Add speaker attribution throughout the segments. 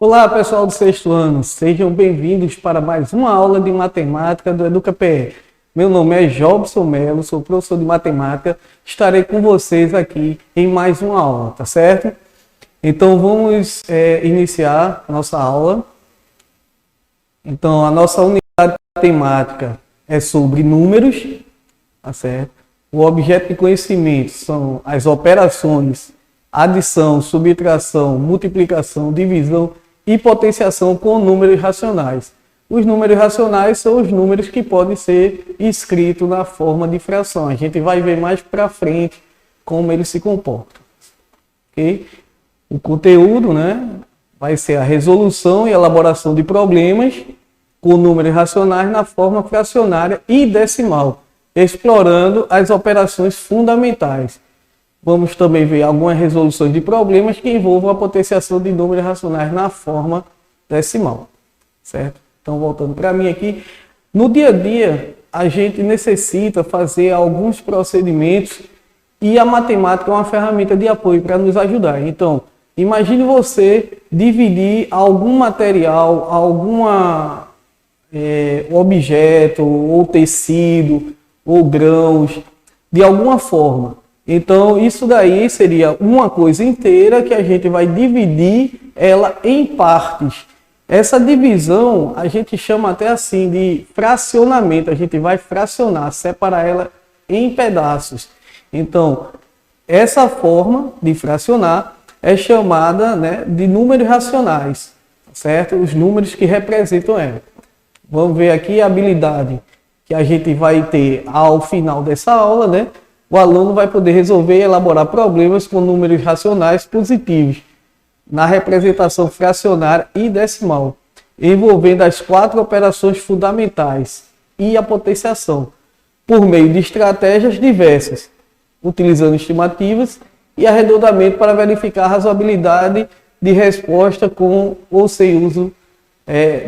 Speaker 1: Olá, pessoal do sexto ano, sejam bem-vindos para mais uma aula de matemática do EducaPR. Meu nome é Jobson Melo, sou professor de matemática, estarei com vocês aqui em mais uma aula, tá certo? Então vamos iniciar a nossa aula. Então a nossa unidade matemática é sobre números, tá certo? O objeto de conhecimento são as operações adição, subtração, multiplicação, divisão e potenciação com números racionais. Os números racionais são os números que podem ser escritos na forma de fração. A gente vai ver mais para frente como eles se comportam. Okay? O conteúdo, vai ser a resolução e elaboração de problemas com números racionais na forma fracionária e decimal, explorando as operações fundamentais. Vamos também ver algumas resoluções de problemas que envolvam a potenciação de números racionais na forma decimal, certo? Então, voltando para mim aqui, no dia a dia, a gente necessita fazer alguns procedimentos e a matemática é uma ferramenta de apoio para nos ajudar. Então, imagine você dividir algum material, algum objeto, ou tecido, ou grãos, de alguma forma. Então, isso daí seria uma coisa inteira que a gente vai dividir ela em partes. Essa divisão a gente chama até assim de fracionamento. A gente vai fracionar, separar ela em pedaços. Então, essa forma de fracionar é chamada de números racionais, certo? Os números que representam ela. Vamos ver aqui a habilidade que a gente vai ter ao final dessa aula, O aluno vai poder resolver e elaborar problemas com números racionais positivos na representação fracionária e decimal, envolvendo as 4 operações fundamentais e a potenciação, por meio de estratégias diversas, utilizando estimativas e arredondamento para verificar a razoabilidade de resposta com ou sem uso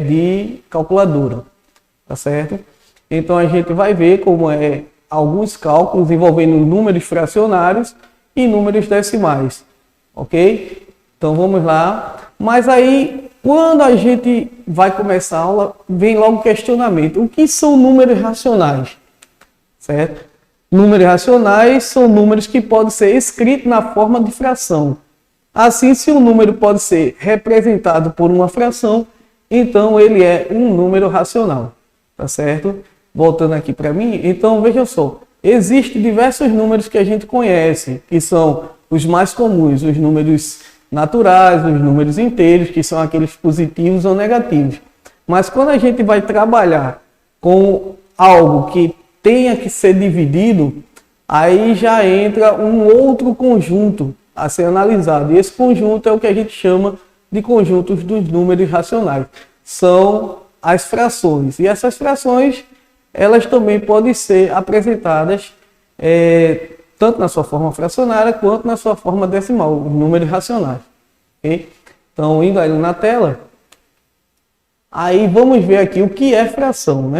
Speaker 1: de calculadora, tá certo? Então a gente vai ver como alguns cálculos envolvendo números fracionários e números decimais, ok? Então vamos lá. Mas aí, quando a gente vai começar a aula, vem logo o questionamento. O que são números racionais? Certo? Números racionais são números que podem ser escritos na forma de fração. Assim, se um número pode ser representado por uma fração, então ele é um número racional, tá certo? Voltando aqui para mim, então veja só, existem diversos números que a gente conhece, que são os mais comuns, os números naturais, os números inteiros, que são aqueles positivos ou negativos. Mas quando a gente vai trabalhar com algo que tenha que ser dividido, aí já entra um outro conjunto a ser analisado. E esse conjunto é o que a gente chama de conjuntos dos números racionais. São as frações. E essas frações elas também podem ser apresentadas tanto na sua forma fracionária quanto na sua forma decimal, os números racionais. Okay? Então, indo aí na tela, aí vamos ver aqui o que é fração.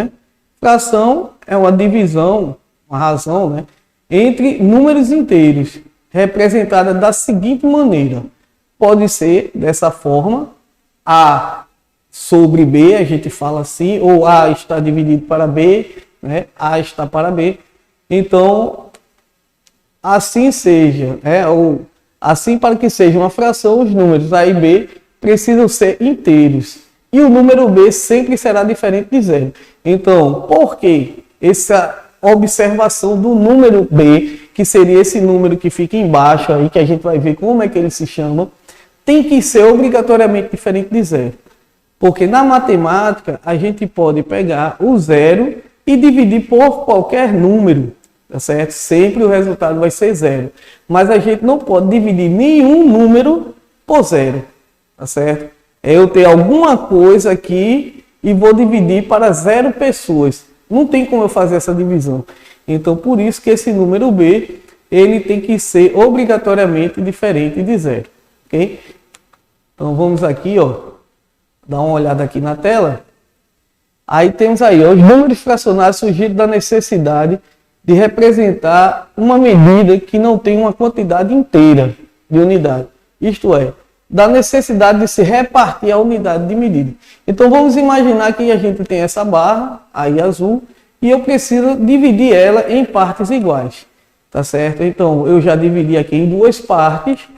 Speaker 1: Fração é uma divisão, uma razão, entre números inteiros, representada da seguinte maneira. Pode ser dessa forma, A sobre B, a gente fala assim, ou A está dividido para B, A está para B. Então, assim seja, ou assim para que seja uma fração, os números A e B precisam ser inteiros. E o número B sempre será diferente de zero. Então, por que essa observação do número B, que seria esse número que fica embaixo aí, que a gente vai ver como é que ele se chama, tem que ser obrigatoriamente diferente de zero? Porque na matemática, a gente pode pegar o zero e dividir por qualquer número, tá certo? Sempre o resultado vai ser zero. Mas a gente não pode dividir nenhum número por zero, tá certo? Eu tenho alguma coisa aqui e vou dividir para 0 pessoas. Não tem como eu fazer essa divisão. Então, por isso que esse número B, ele tem que ser obrigatoriamente diferente de zero, ok? Então, vamos aqui, dá uma olhada aqui na tela. Aí temos aí, os números fracionários surgiram da necessidade de representar uma medida que não tem uma quantidade inteira de unidade. Isto é, da necessidade de se repartir a unidade de medida. Então vamos imaginar que a gente tem essa barra aí azul e eu preciso dividir ela em partes iguais, tá certo? Então eu já dividi aqui em duas partes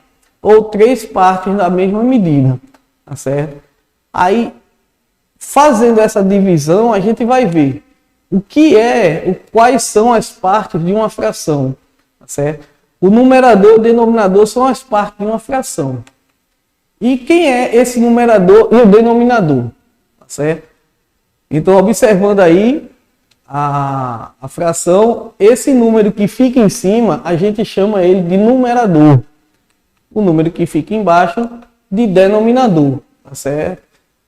Speaker 1: ou três partes da mesma medida, tá certo? Aí fazendo essa divisão a gente vai ver quais são as partes de uma fração, tá certo? O numerador e o denominador são as partes de uma fração. E quem é esse numerador e o denominador? Tá certo? Então, observando aí a fração, esse número que fica em cima, a gente chama ele de numerador. O número que fica embaixo, de denominador. Tá certo?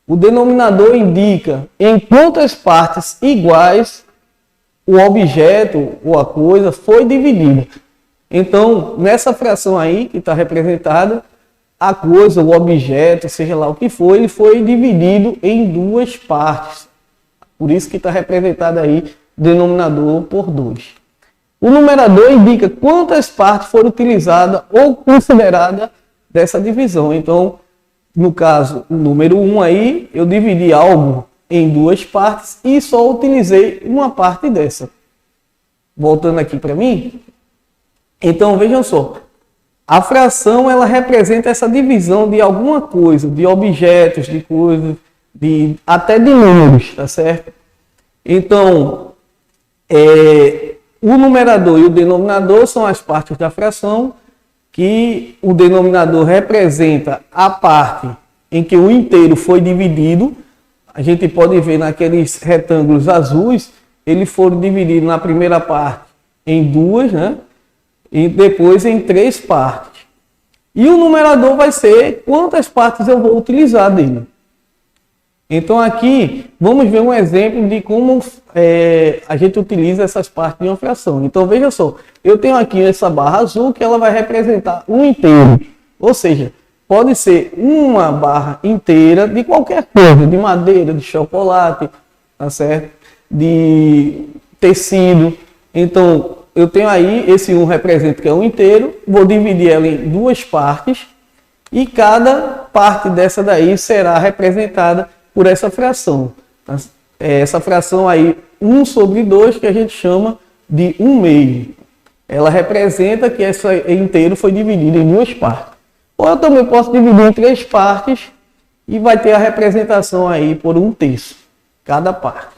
Speaker 1: O denominador indica em quantas partes iguais o objeto ou a coisa foi dividida. Então, nessa fração aí, que está representada, a coisa, o objeto, seja lá o que for, ele foi dividido em duas partes. Por isso que está representado aí, denominador por 2. O numerador indica quantas partes foram utilizadas ou consideradas dessa divisão. Então, no caso, o número 1 aí, eu dividi algo em duas partes e só utilizei uma parte dessa. Voltando aqui para mim. Então, vejam só, a fração ela representa essa divisão de alguma coisa, de objetos, de coisas, até de números, tá certo? Então, o numerador e o denominador são as partes da fração, que o denominador representa a parte em que o inteiro foi dividido. A gente pode ver naqueles retângulos azuis, eles foram divididos na primeira parte em duas, né? E depois em três partes. E o numerador vai ser quantas partes eu vou utilizar dele. Então aqui vamos ver um exemplo de como a gente utiliza essas partes de uma fração. Então veja só, eu tenho aqui essa barra azul que ela vai representar um inteiro. Ou seja, pode ser uma barra inteira de qualquer coisa, de madeira, de chocolate, tá certo? De tecido. Então eu tenho aí, esse 1 representa que é um inteiro, vou dividir ela em duas partes e cada parte dessa daí será representada por essa fração. Essa fração aí, 1 sobre 2, que a gente chama de 1/2. Ela representa que esse inteiro foi dividido em duas partes. Ou eu também posso dividir em três partes e vai ter a representação aí por 1/3, cada parte.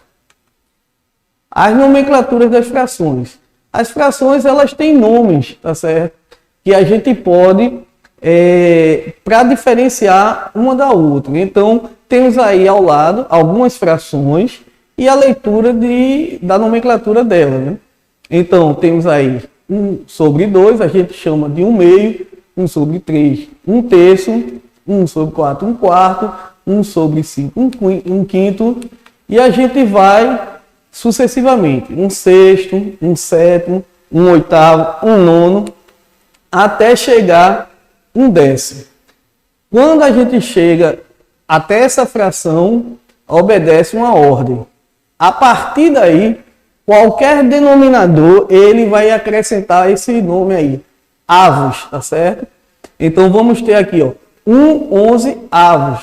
Speaker 1: As nomenclaturas das frações. As frações, elas têm nomes, tá certo? Que a gente pode, para diferenciar uma da outra. Então, temos aí ao lado algumas frações e a leitura da nomenclatura dela, né? Então, temos aí 1 sobre 2, a gente chama de 1/2, 1 sobre 3, 1/3, 1 sobre 4, 1/4, 1 sobre 5, 1/5, e a gente vai sucessivamente, 1/6, 1/7, 1/8, 1/9, até chegar 1/10. Quando a gente chega até essa fração, obedece uma ordem. A partir daí, qualquer denominador, ele vai acrescentar esse nome aí, avos, tá certo? Então vamos ter aqui, ó, 1/11 avos,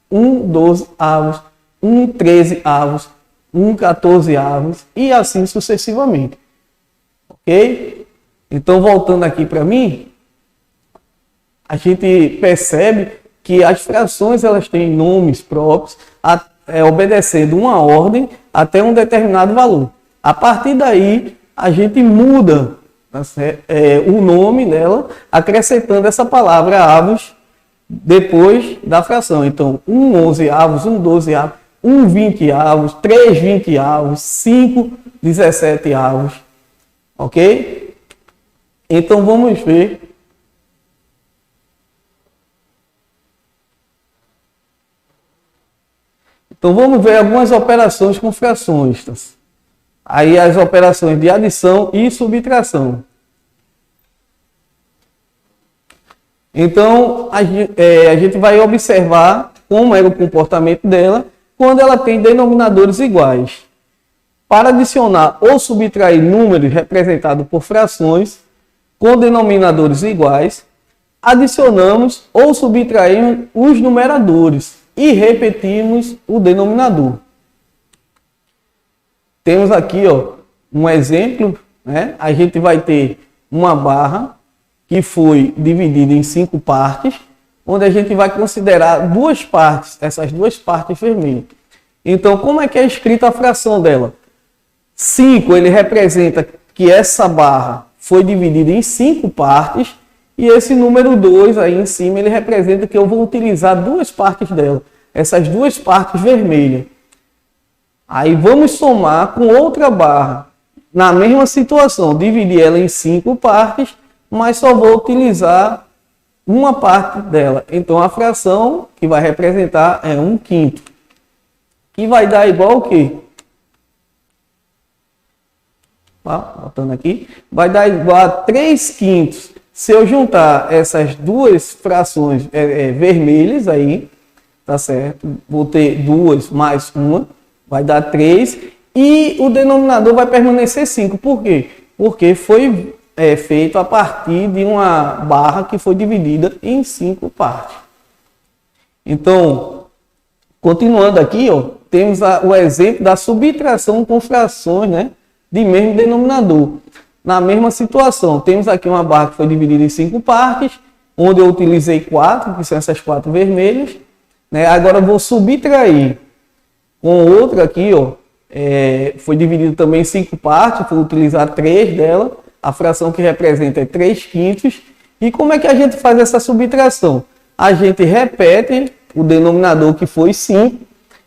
Speaker 1: 1/12 avos, 1/13 avos, 1/14 avos e assim sucessivamente. Ok? Então, voltando aqui para mim, a gente percebe que as frações elas têm nomes próprios, obedecendo uma ordem até um determinado valor. A partir daí, a gente muda o nome dela, acrescentando essa palavra avos depois da fração. Então, 1/11 avos, 1/12 avos, 1/20 avos, 3/20 avos, 5/17 avos. Ok? Então vamos ver. Então vamos ver algumas operações com frações. Tá? Aí as operações de adição e subtração. Então a gente vai observar como era o comportamento dela quando ela tem denominadores iguais. Para adicionar ou subtrair números representados por frações com denominadores iguais, adicionamos ou subtraímos os numeradores e repetimos o denominador. Temos aqui, ó, um exemplo, né? A gente vai ter uma barra que foi dividida em 5 partes, onde a gente vai considerar duas partes, essas duas partes vermelhas. Então, como é que é escrita a fração dela? 5, ele representa que essa barra foi dividida em 5 partes, e esse número 2 aí em cima, ele representa que eu vou utilizar duas partes dela, essas duas partes vermelhas. Aí vamos somar com outra barra, na mesma situação, dividir ela em 5 partes, mas só vou utilizar uma parte dela. Então a fração que vai representar é 1/5, que vai dar igual o quê? Voltando aqui, vai dar igual a 3/5. Se eu juntar essas duas frações vermelhas aí, tá certo? Vou ter 2 mais 1, vai dar 3, e o denominador vai permanecer 5. Por quê? Porque foi feito a partir de uma barra que foi dividida em 5 partes. Então, continuando aqui, ó, temos o exemplo da subtração com frações, né, de mesmo denominador. Na mesma situação, temos aqui uma barra que foi dividida em 5 partes, onde eu utilizei 4, que são essas 4 vermelhas, né? Agora eu vou subtrair com outra aqui, ó, foi dividido também em 5 partes, vou utilizar 3 dela, a fração que representa é 3/5. E como é que a gente faz essa subtração? A gente repete o denominador, que foi 5,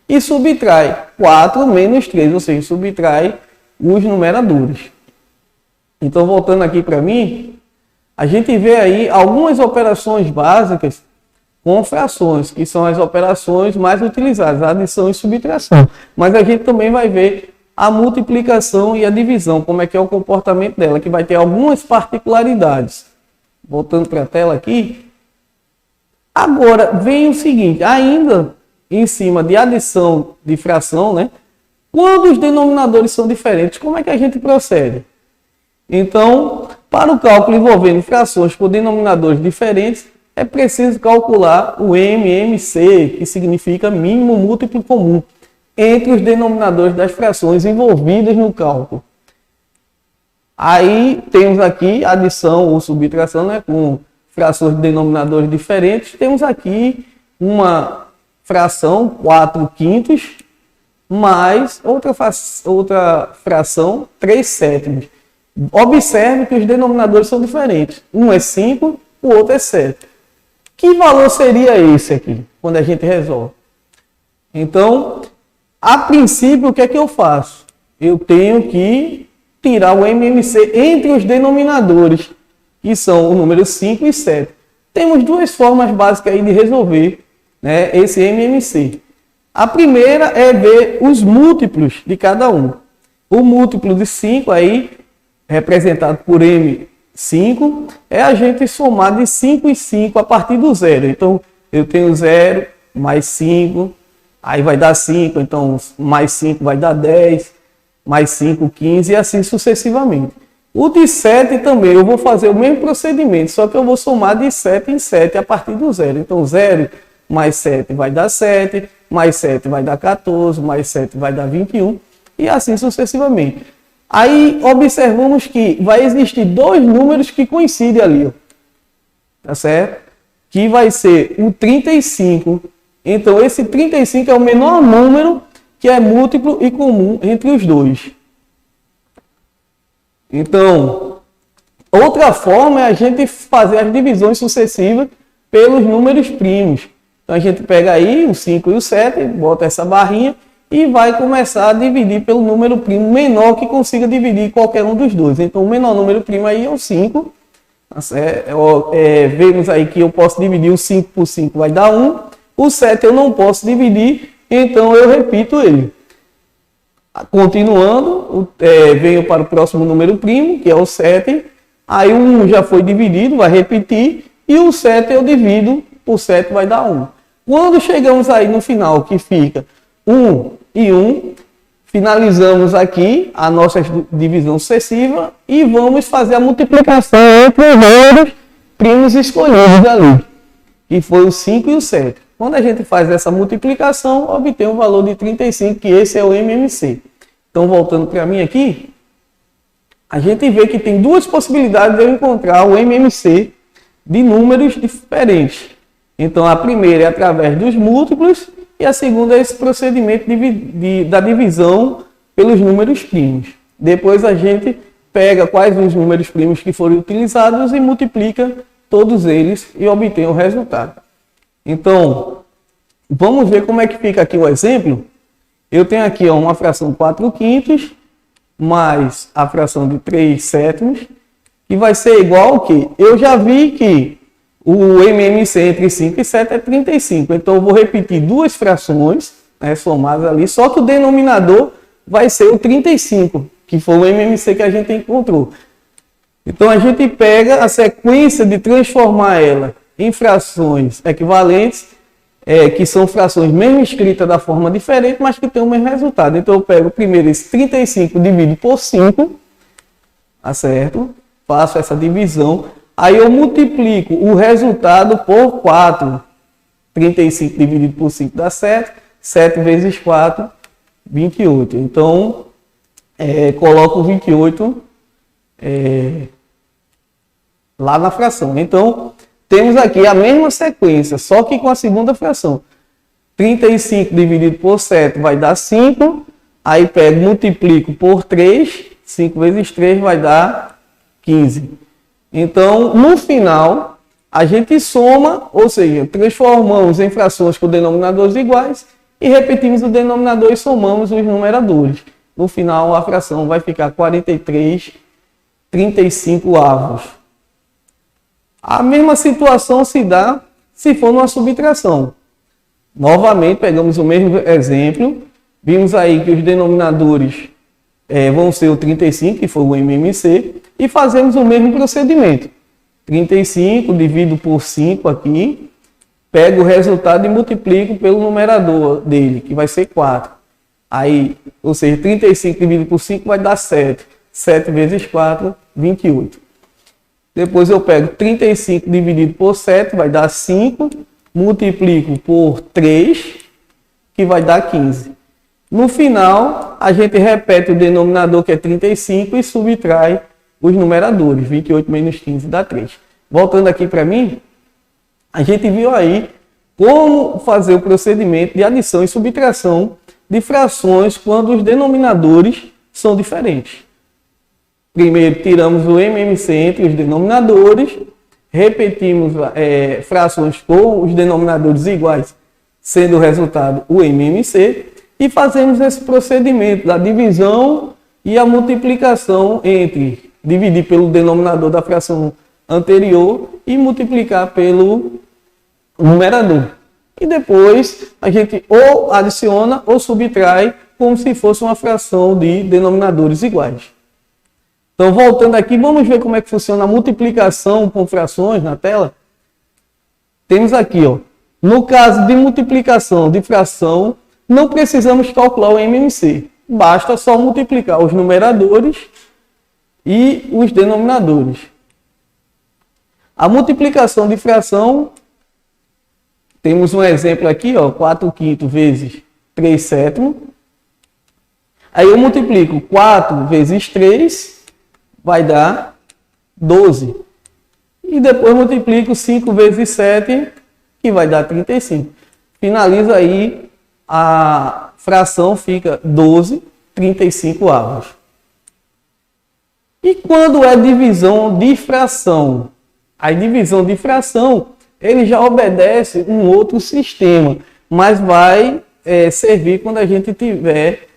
Speaker 1: e subtrai 4 menos 3, ou seja, subtrai os numeradores. Então, voltando aqui para mim, a gente vê aí algumas operações básicas com frações, que são as operações mais utilizadas, a adição e subtração. Mas a gente também vai ver a multiplicação e a divisão, como é que é o comportamento dela, que vai ter algumas particularidades. Voltando para a tela aqui. Agora, vem o seguinte, ainda em cima de adição de fração, né? Quando os denominadores são diferentes, como é que a gente procede? Então, para o cálculo envolvendo frações com denominadores diferentes, é preciso calcular o MMC, que significa mínimo múltiplo comum, entre os denominadores das frações envolvidas no cálculo. Aí temos aqui adição ou subtração, né, com frações de denominadores diferentes. Temos aqui uma fração 4/5 mais outra fração 3/7. Observe que os denominadores são diferentes. Um é 5, o outro é 7. Que valor seria esse aqui, quando a gente resolve? Então, a princípio, o que é que eu faço? Eu tenho que tirar o MMC entre os denominadores, que são o número 5 e 7. Temos duas formas básicas aí de resolver, né, esse MMC. A primeira é ver os múltiplos de cada um. O múltiplo de 5 aí, representado por M5, é a gente somar de 5 em 5 a partir do zero. Então, eu tenho 0 mais 5, aí vai dar 5, então mais 5 vai dar 10, mais 5, 15 e assim sucessivamente. O de 7 também, eu vou fazer o mesmo procedimento, só que eu vou somar de 7 em 7 a partir do zero. Então, 0 mais 7 vai dar 7, mais 7 vai dar 14, mais 7 vai dar 21 e assim sucessivamente. Aí observamos que vai existir dois números que coincidem ali, ó. Tá certo? Que vai ser o 35. Então esse 35 é o menor número que é múltiplo e comum entre os dois. Então, outra forma é a gente fazer as divisões sucessivas pelos números primos. Então a gente pega aí o 5 e o 7, bota essa barrinha e vai começar a dividir pelo número primo menor que consiga dividir qualquer um dos dois. Então o menor número primo aí é o 5. Vemos aí que eu posso dividir o 5 por 5, vai dar 1. O 7 eu não posso dividir, então eu repito ele. Continuando, venho para o próximo número primo, que é o 7. Aí o 1 já foi dividido, vai repetir. E o 7 eu divido por 7, vai dar 1. Quando chegamos aí no final, que fica 1 e 1, finalizamos aqui a nossa divisão sucessiva e vamos fazer a multiplicação entre os números primos escolhidos ali, que foi o 5 e o 7. Quando a gente faz essa multiplicação, obtém um valor de 35, que esse é o MMC. Então, voltando para mim aqui, a gente vê que tem duas possibilidades de eu encontrar o MMC de números diferentes. Então, a primeira é através dos múltiplos e a segunda é esse procedimento da divisão pelos números primos. Depois a gente pega quais os números primos que foram utilizados e multiplica todos eles e obtém o resultado. Então, vamos ver como é que fica aqui o exemplo. Eu tenho aqui uma fração 4/5 mais a fração de 3/7, que vai ser igual ao que? Eu já vi que o MMC entre 5 e 7 é 35. Então, eu vou repetir duas frações, né, somadas ali, só que o denominador vai ser o 35, que foi o MMC que a gente encontrou. Então, a gente pega a sequência de transformar ela em frações equivalentes, que são frações mesmo escritas da forma diferente, mas que tem o mesmo resultado. Então, eu pego primeiro esse 35 dividido por 5, tá certo? Faço essa divisão. Aí eu multiplico o resultado por 4. 35 dividido por 5 dá 7. 7 vezes 4, 28. Então, coloco 28 lá na fração. Então, temos aqui a mesma sequência, só que com a segunda fração. 35 dividido por 7 vai dar 5. Aí pego, multiplico por 3. 5 vezes 3 vai dar 15. Então, no final, a gente soma, ou seja, transformamos em frações com denominadores iguais e repetimos o denominador e somamos os numeradores. No final, a fração vai ficar 43/35. A mesma situação se dá se for numa subtração. Novamente, pegamos o mesmo exemplo. Vimos aí que os denominadores vão ser o 35, que foi o MMC, e fazemos o mesmo procedimento. 35 divido por 5 aqui, pego o resultado e multiplico pelo numerador dele, que vai ser 4. Aí, ou seja, 35 dividido por 5 vai dar 7. 7 vezes 4, 28. Depois eu pego 35 dividido por 7, vai dar 5. Multiplico por 3, que vai dar 15. No final, a gente repete o denominador, que é 35, e subtrai os numeradores. 28 menos 15 dá 3. Voltando aqui para mim, a gente viu aí como fazer o procedimento de adição e subtração de frações quando os denominadores são diferentes. Primeiro, tiramos o MMC entre os denominadores, repetimos frações com os denominadores iguais, sendo o resultado o MMC, e fazemos esse procedimento da divisão e a multiplicação entre dividir pelo denominador da fração anterior e multiplicar pelo numerador. E depois a gente ou adiciona ou subtrai como se fosse uma fração de denominadores iguais. Então, voltando aqui, vamos ver como é que funciona a multiplicação com frações na tela. Temos aqui, no caso de multiplicação de fração, não precisamos calcular o MMC. Basta só multiplicar os numeradores e os denominadores. A multiplicação de fração, temos um exemplo aqui, 4/5 vezes 3/7. Aí eu multiplico 4 vezes 3, vai dar 12. E depois multiplico 5 vezes 7, que vai dar 35. Finaliza aí, a fração fica 12/35. E quando é divisão de fração? A divisão de fração, ele já obedece um outro sistema, mas vai servir quando a gente estiver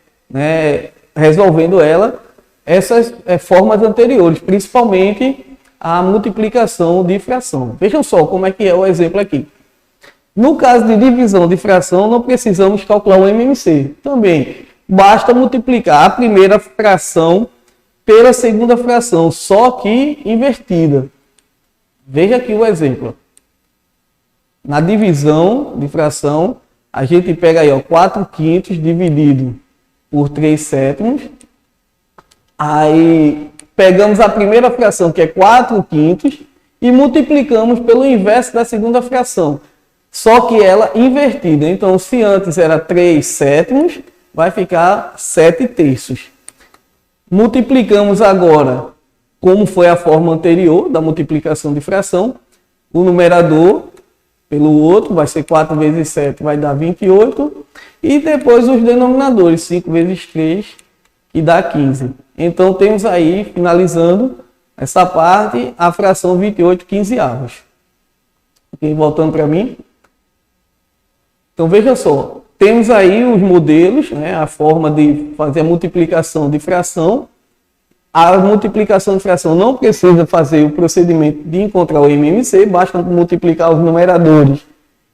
Speaker 1: resolvendo ela, essas formas anteriores, principalmente a multiplicação de fração. Vejam só como é que é o exemplo aqui. No caso de divisão de fração, não precisamos calcular o MMC. Também basta multiplicar a primeira fração pela segunda fração, só que invertida. Veja aqui o exemplo. Na divisão de fração, a gente pega aí 4/5 dividido por 3/7. Aí pegamos a primeira fração, que é 4/5, e multiplicamos pelo inverso da segunda fração, só que ela invertida. Então, se antes era 3 sétimos, vai ficar 7 terços. Multiplicamos agora, como foi a forma anterior da multiplicação de fração, o numerador pelo outro, vai ser 4 vezes 7, vai dar 28. E depois os denominadores, 5 vezes 3, que dá 15. Então temos aí, finalizando essa parte, a fração 28 quinzeavos. Ok, voltando para mim. Então veja só, temos aí os modelos, né, a forma de fazer a multiplicação de fração. A multiplicação de fração não precisa fazer o procedimento de encontrar o MMC, basta multiplicar os numeradores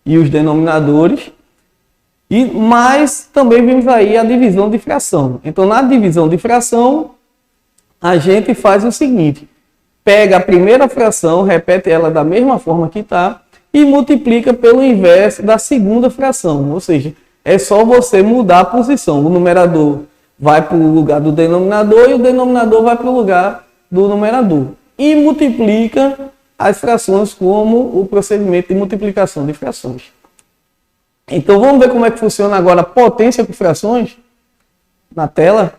Speaker 1: e os denominadores. Mas também vimos aí a divisão de fração. Então, na divisão de fração, a gente faz o seguinte: pega a primeira fração, repete ela da mesma forma que está e multiplica pelo inverso da segunda fração. Ou seja, é só você mudar a posição. O numerador vai para o lugar do denominador e o denominador vai para o lugar do numerador. E multiplica as frações como o procedimento de multiplicação de frações. Então vamos ver como é que funciona agora a potência por frações na tela.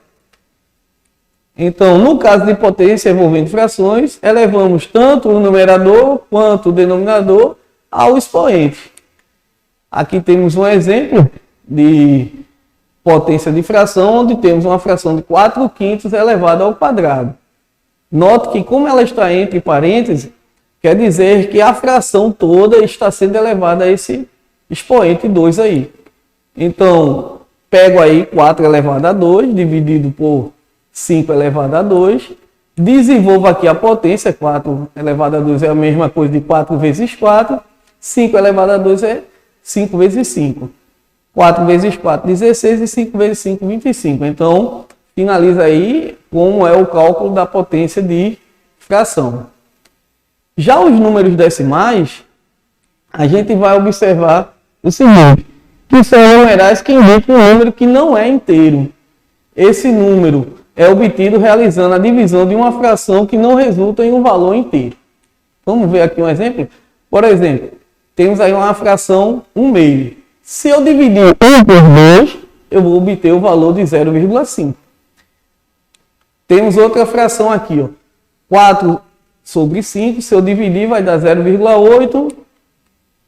Speaker 1: Então, no caso de potência envolvendo frações, elevamos tanto o numerador quanto o denominador ao expoente. Aqui temos um exemplo de potência de fração, onde temos uma fração de 4/5 elevada ao quadrado. Note que, como ela está entre parênteses, quer dizer que a fração toda está sendo elevada a esse expoente 2 aí. Então, pego aí 4 elevado a 2, dividido por 5 elevado a 2. Desenvolvo aqui a potência, 4 elevado a 2 é a mesma coisa de 4 vezes 4. 5 elevado a 2 é 5 vezes 5. 4 vezes 4, 16 e 5 vezes 5, 25. Então, finaliza aí como é o cálculo da potência de fração. Já os números decimais, a gente vai observar o seguinte, que são numerais que indicam um número que não é inteiro. Esse número é obtido realizando a divisão de uma fração que não resulta em um valor inteiro. Vamos ver aqui um exemplo? Por exemplo, temos aí uma fração 1/2. Se eu dividir 1 por 2, eu vou obter o valor de 0,5. Temos outra fração aqui, ó, 4 sobre 5. Se eu dividir, vai dar 0,8.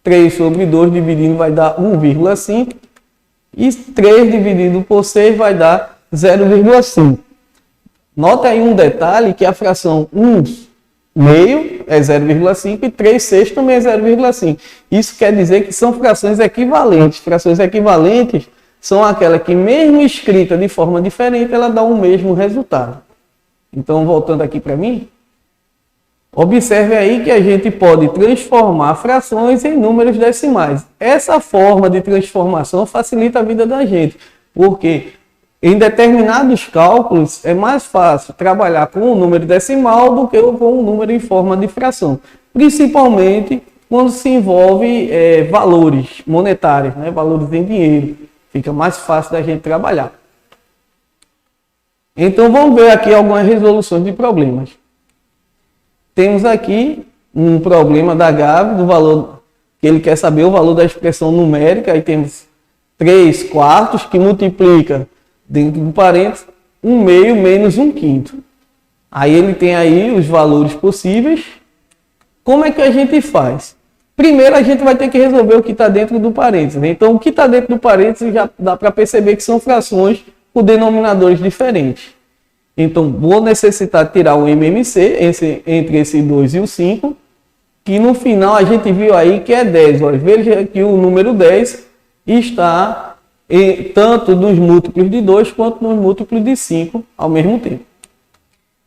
Speaker 1: 3 sobre 2 dividindo vai dar 1,5. E 3 dividido por 6 vai dar 0,5. Nota aí um detalhe que a fração 1/2 é 0,5 e 3/6 também é 0,5. Isso quer dizer que são frações equivalentes. Frações equivalentes são aquelas que, mesmo escrita de forma diferente, ela dá o mesmo resultado. Então, voltando aqui para mim, observe aí que a gente pode transformar frações em números decimais. Essa forma de transformação facilita a vida da gente, porque em determinados cálculos é mais fácil trabalhar com um número decimal do que com um número em forma de fração, principalmente quando se envolve valores monetários, né? Valores em dinheiro. Fica mais fácil da gente trabalhar. Então vamos ver aqui algumas resoluções de problemas. Temos aqui um problema da Gabi, do valor que ele quer saber o valor da expressão numérica. Aí temos 3/4 que multiplica dentro do parênteses 1/2 menos 1/5. Aí ele tem aí os valores possíveis. Como é que a gente faz? Primeiro a gente vai ter que resolver o que está dentro do parênteses. Então o que está dentro do parênteses já dá para perceber que são frações com denominadores diferentes. Então vou necessitar tirar o MMC entre esse 2 e o 5, que no final a gente viu aí que é 10. Olha, veja que o número 10 está tanto nos múltiplos de 2 quanto nos múltiplos de 5 ao mesmo tempo.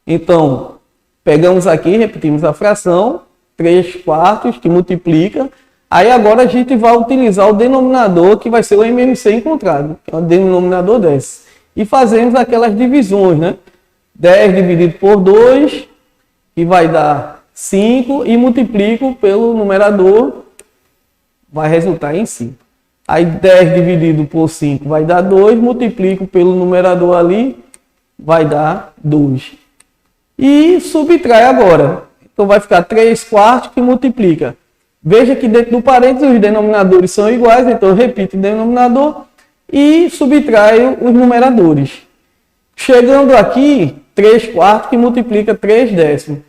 Speaker 1: Então, pegamos aqui, repetimos a fração, 3/4 que multiplica. Aí agora a gente vai utilizar o denominador que vai ser o MMC encontrado, que é o denominador 10. E fazemos aquelas divisões, né? 10 dividido por 2, que vai dar 5, e multiplico pelo numerador, vai resultar em 5. Aí 10 dividido por 5 vai dar 2, multiplico pelo numerador ali, vai dar 2. E subtrai agora. Então vai ficar 3 quartos que multiplica. Veja que dentro do parênteses os denominadores são iguais, então eu repito o denominador e subtraio os numeradores. Chegando aqui, 3 quartos que multiplica 3 décimos.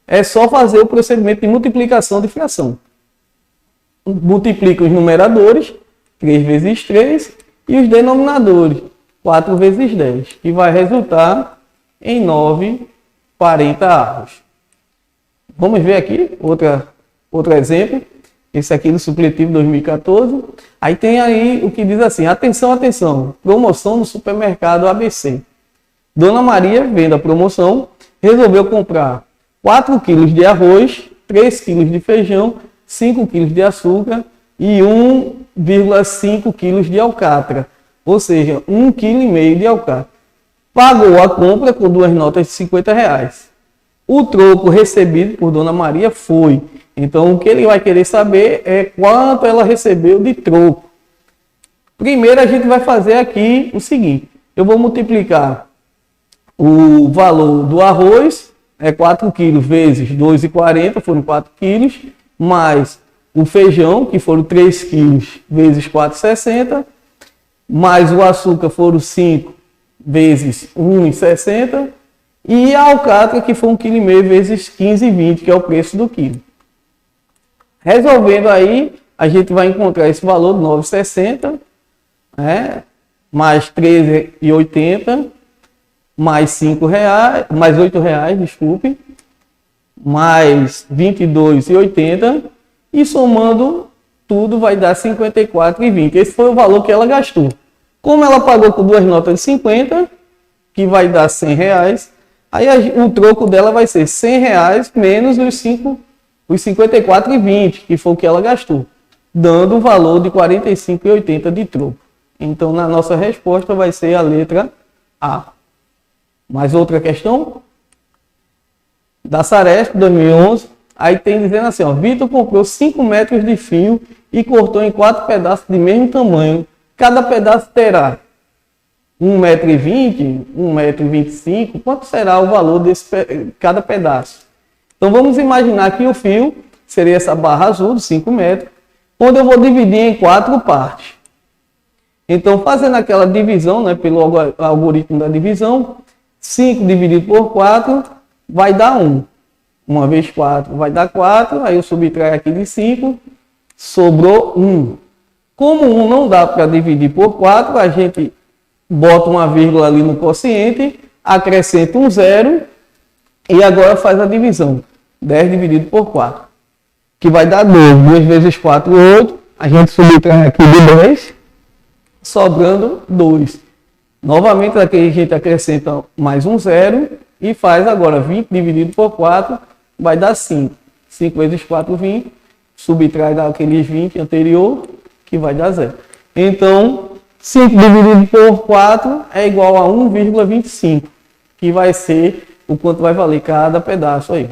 Speaker 1: É só fazer o procedimento de multiplicação de fração. Multiplica os numeradores, 3 vezes 3, e os denominadores, 4 vezes 10, que vai resultar em 9,40 avos. Vamos ver aqui outro exemplo. Esse aqui do supletivo 2014. Aí tem aí o que diz assim: atenção, atenção, promoção no supermercado ABC. Dona Maria, vendo a promoção, resolveu comprar 4 kg de arroz, 3 kg de feijão, 5 kg de açúcar e 1,5 kg de alcatra. Ou seja, 1,5 kg de alcatra. Pagou a compra com 2 notas de R$50. O troco recebido por Dona Maria foi. Então, o que ele vai querer saber é quanto ela recebeu de troco. Primeiro, a gente vai fazer aqui o seguinte. Eu vou multiplicar o valor do arroz, 4 kg vezes 2,40, foram 4 kg, mais o feijão, que foram 3 kg vezes 4,60, mais o açúcar foram 5 vezes 1,60, e a alcatra, que foi 1,5 kg vezes 15,20, que é o preço do quilo. Resolvendo aí, a gente vai encontrar esse valor de 9,60, mais 13,80, mais R$5, mais R$8, desculpe, mais 22,80, e somando tudo vai dar 54,20. Esse foi o valor que ela gastou. Como ela pagou com 2 notas de 50, que vai dar R$100, aí o troco dela vai ser R$100 menos os 54,20, que foi o que ela gastou, dando um valor de R$45,80 de troco. Então, na nossa resposta vai ser a letra A. Mais outra questão? Da Saresp, 2011. Aí tem dizendo assim, ó, Vitor comprou 5 metros de fio e cortou em 4 pedaços de mesmo tamanho. Cada pedaço terá 1,20 m, 1,25 m. Quanto será o valor desse cada pedaço? Então vamos imaginar que o fio seria essa barra azul de 5 metros, onde eu vou dividir em 4 partes. Então, fazendo aquela divisão, pelo algoritmo da divisão, 5 dividido por 4 vai dar 1. 1 vezes 4 vai dar 4, aí eu subtraio aqui de 5, sobrou 1. Como 1 não dá para dividir por 4, a gente bota uma vírgula ali no quociente, acrescenta um 0 e agora faz a divisão. 10 dividido por 4, que vai dar 2. 2 vezes 4, 8. A gente subtrai aqui de 10, sobrando 2. Novamente aqui a gente acrescenta mais um 0 e faz agora 20 dividido por 4, vai dar 5. 5 vezes 4, 20. Subtrai daqueles 20 anterior, que vai dar 0. Então, 5 dividido por 4 é igual a 1,25, que vai ser o quanto vai valer cada pedaço aí.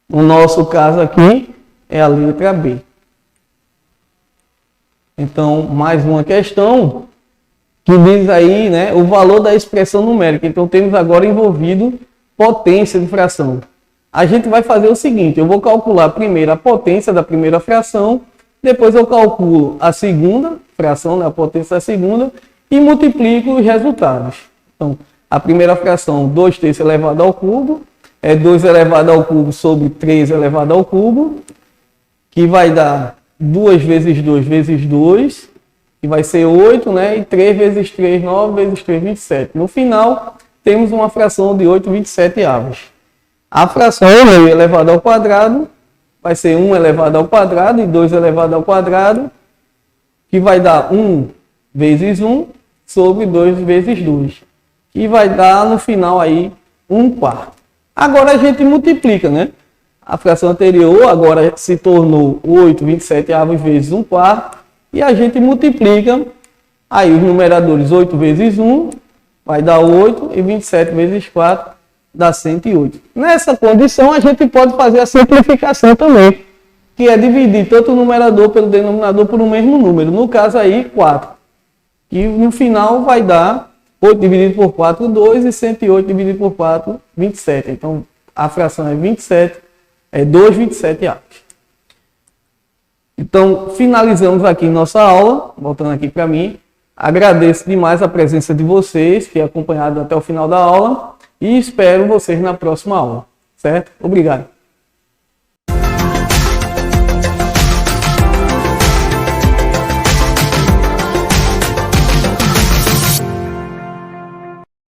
Speaker 1: No nosso caso aqui é a letra B. Então, mais uma questão que diz aí, o valor da expressão numérica. Então, temos agora envolvido potência de fração. A gente vai fazer o seguinte, eu vou calcular primeiro a potência da primeira fração, depois eu calculo a segunda fração, a potência da segunda, e multiplico os resultados. Então, a primeira fração, 2/3 elevado ao cubo, é 2 elevado ao cubo sobre 3 elevado ao cubo, que vai dar 2 vezes 2 vezes 2, que vai ser 8, e 3 vezes 3, 9 vezes 3, 27. No final, temos uma fração de 8,27 avos. A fração 1 elevado ao quadrado vai ser 1 elevado ao quadrado e 2 elevado ao quadrado, que vai dar 1 vezes 1 sobre 2 vezes 2, que vai dar no final aí 1/4. Agora a gente multiplica, A fração anterior agora se tornou 8,27 avos vezes 1/4, e a gente multiplica aí os numeradores. 8 vezes 1 vai dar 8, e 27 vezes 4 dá 108. Nessa condição a gente pode fazer a simplificação também, que é dividir tanto o numerador pelo denominador por um mesmo número. No caso aí, 4. E no final vai dar 8 dividido por 4, 2, e 108 dividido por 4, 27. Então, a fração é 27, é 2,27 avos. Então, finalizamos aqui nossa aula, voltando aqui para mim. Agradeço demais a presença de vocês, que acompanharam até o final da aula, e espero vocês na próxima aula, certo? Obrigado.